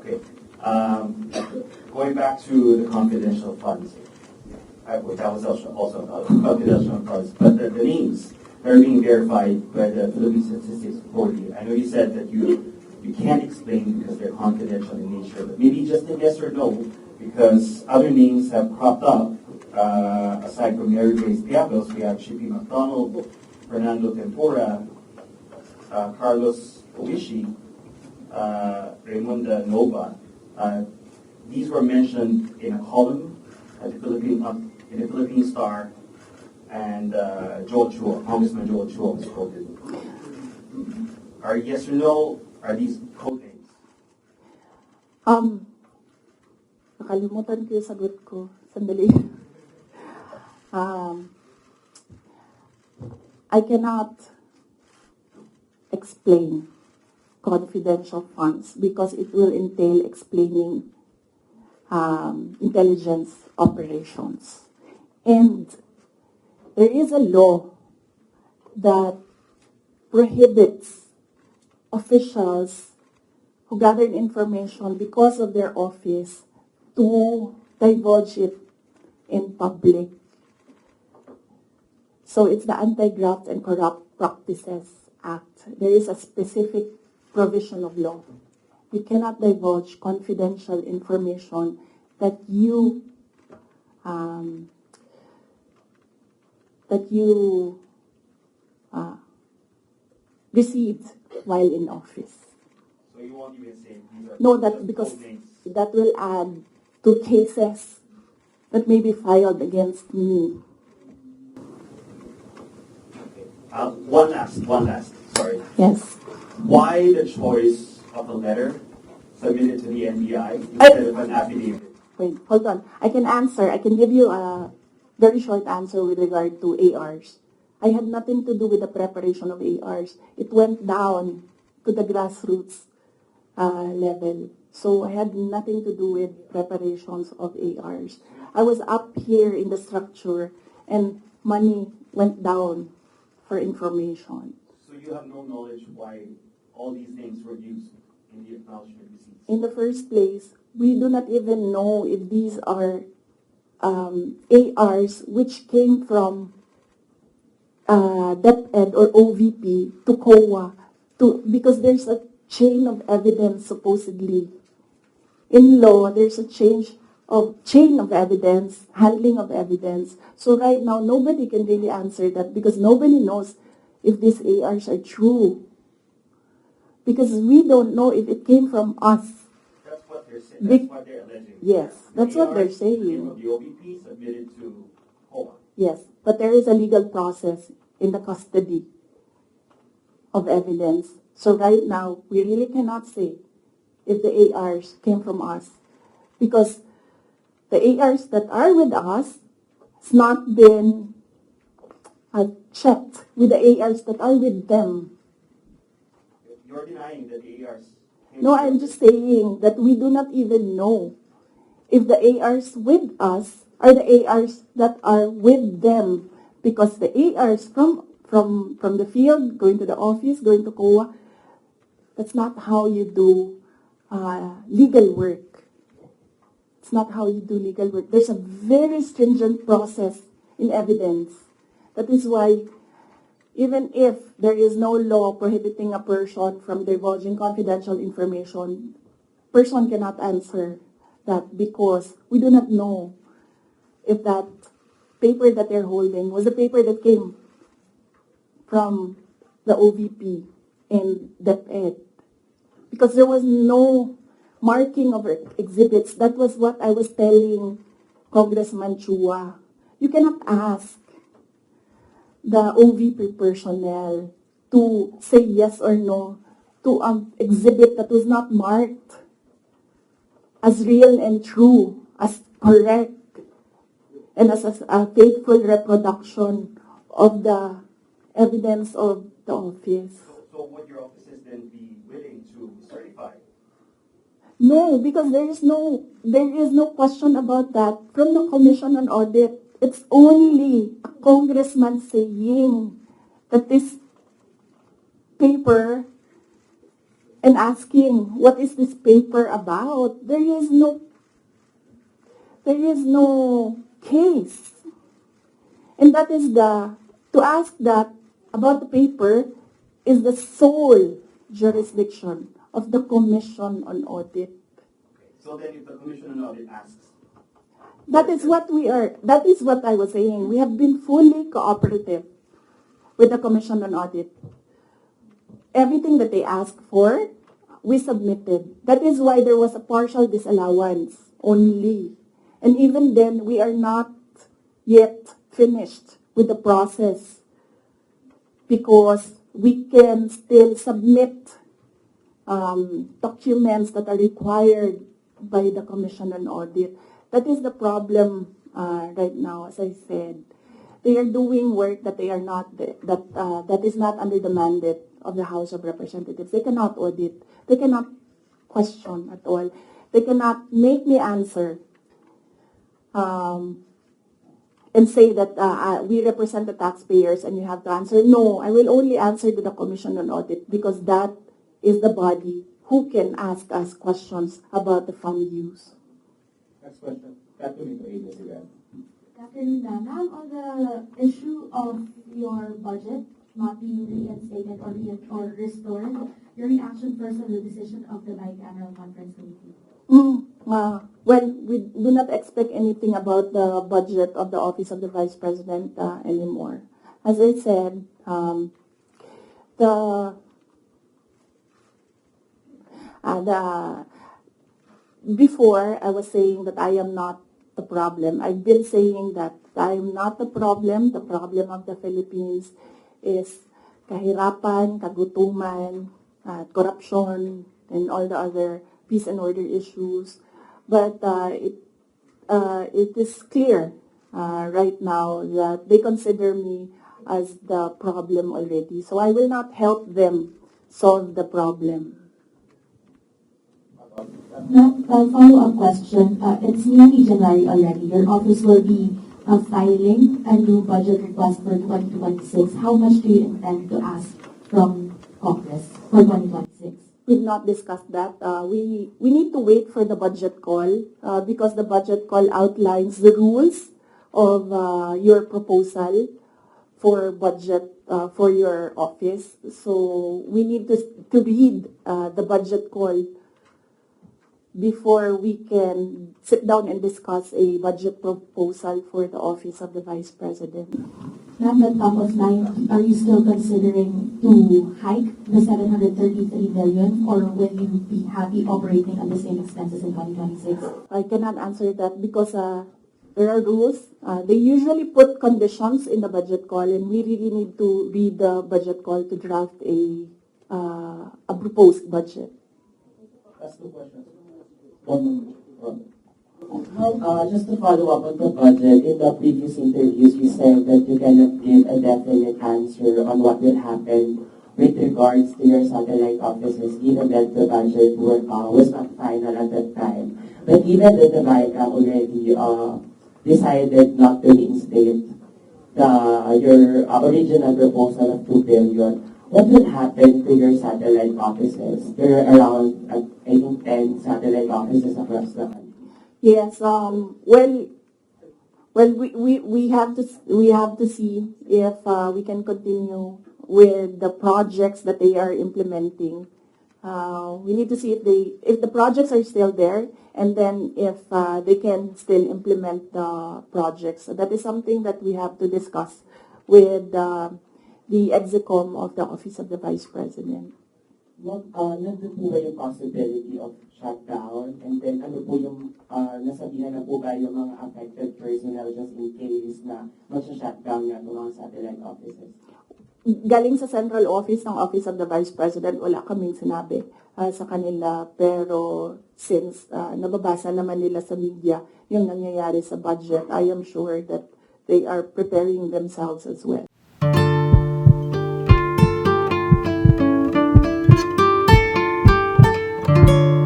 Okay. Going back to the confidential funds, that was also about confidential funds, but the names are being verified by the Philippine Statistics Authority. I know you said that you can't explain because they're confidential in nature, but maybe just a yes or no, because other names have cropped up. Aside from Mary Grace Piablos, we have Chippy McDonald, Fernando Tempora, Carlos Oishi, Raimonda Nova. These were mentioned in a column at the Philippine Star, and Joel Chua, Congressman Joel Chua was quoted. Are yes or no, are these code names? Nakalimutan ko yung sagot ko. Sandali. I cannot explain confidential funds because it will entail explaining intelligence operations. And there is a law that prohibits officials who gathered information because of their office to divulge it in public. So it's the Anti-Graft and Corrupt Practices Act. There is a specific provision of law. You cannot divulge confidential information that you received while in office. So you won't even say these are No, that because that will add to cases that may be filed against me. One last, sorry. Yes. Why the choice of a letter submitted to the NBI instead of an affidavit? Wait, hold on. I can answer. I can give you a very short answer with regard to ARs. I had nothing to do with the preparation of ARs. It went down to the grassroots level. So I had nothing to do with preparations of ARs. I was up here in the structure and money went down for information. So you have no knowledge why all these names were used in the acknowledgement receipts? In the first place, we do not even know if these are ARs which came from DepEd or OVP to COA, because there's a chain of evidence supposedly. In law, there's a chain of evidence, handling of evidence. So right now, nobody can really answer that because nobody knows if these ARs are true. Because we don't know if it came from us. That's what they're saying. That's what they're alleging. Yes, that's what they're saying. The OVP submitted to COA. Yes, but there is a legal process in the custody of evidence. So right now, we really cannot say if the ARs came from us. Because the ARs that are with us has not been checked with the ARs that are with them. You're denying that the ARs... No, I'm just saying that we do not even know if the ARs with us are the ARs that are with them. Because the ARs from the field, going to the office, going to COA, that's not how you do legal work. It's not how you do legal work. There's a very stringent process in evidence. That is why even if there is no law prohibiting a person from divulging confidential information, person cannot answer that because we do not know if that paper that they're holding was the paper that came from the OVP and DepEd. Because there was no marking of exhibits. That was what I was telling Congressman Chua. You cannot ask the OVP personnel to say yes or no to an exhibit that was not marked as real and true, as correct, and as a faithful reproduction of the evidence of the office. So would your offices then be willing to certify? No, because there is no question about that from the Commission on Audit. It's only a congressman saying that this paper and asking, what is this paper about? There is no case. And that is to ask that about the paper is the sole jurisdiction of the Commission on Audit. So then if the Commission on Audit asks, That is what I was saying. We have been fully cooperative with the Commission on Audit. Everything that they asked for, we submitted. That is why there was a partial disallowance only. And even then, we are not yet finished with the process because we can still submit documents that are required by the Commission on Audit. That is the problem right now, as I said. They are doing work that they are not that is not under the mandate of the House of Representatives. They cannot audit. They cannot question at all. They cannot make me answer and say that we represent the taxpayers and you have to answer. No, I will only answer to the Commission on Audit because that is the body who can ask us questions about the fund use. next question, that will be to agency, right? Catherine, ma'am, on the issue of your budget not being reinstated or restored, your reaction first on the decision of the bicameral conference committee? Well, we do not expect anything about the budget of the Office of the Vice President anymore. As I said, before I was saying that I am not the problem. I've been saying that I am not the problem. The problem of the Philippines is kahirapan, kagutuman, corruption, and all the other peace and order issues. But it is clear right now that they consider me as the problem already. So I will not help them solve the problem. Now, a follow-up question. It's nearly January already. Your office will be filing a new budget request for 2026. How much do you intend to ask from Congress for 2026? We've not discussed that. We need to wait for the budget call because the budget call outlines the rules of your proposal for budget for your office. So we need to read the budget call before we can sit down and discuss a budget proposal for the Office of the Vice President. Ma'am, at top of mind, are you still considering to hike the 733 billion, or will you be happy operating at the same expenses in 2026? I cannot answer that because there are rules. They usually put conditions in the budget call, and we really need to read the budget call to draft a proposed budget. That's two questions. Just to follow up on the budget, in the previous interviews, you said that you cannot give a definite answer on what will happen with regards to your satellite offices, given that the budget was not final at that time. But given that the BICAM already decided not to reinstate your original proposal of 2 billion, what will happen to your satellite offices? There are around, I think, 10 satellite offices across the country. Yes. We have to see if we can continue with the projects that they are implementing. We need to see if the projects are still there, and then if they can still implement the projects. So that is something that we have to discuss with the execom of the Office of the Vice President. Nandun po ba yung possibility of shutdown? And then ano po yung nasabihan na po ba yung mga affected personnel just in case na mag-shutdown nga itong mga satellite offices? Galing sa central office ng Office of the Vice President, wala kaming sinabi sa kanila. Pero since nababasa naman nila sa media yung nangyayari sa budget, I am sure that they are preparing themselves as well.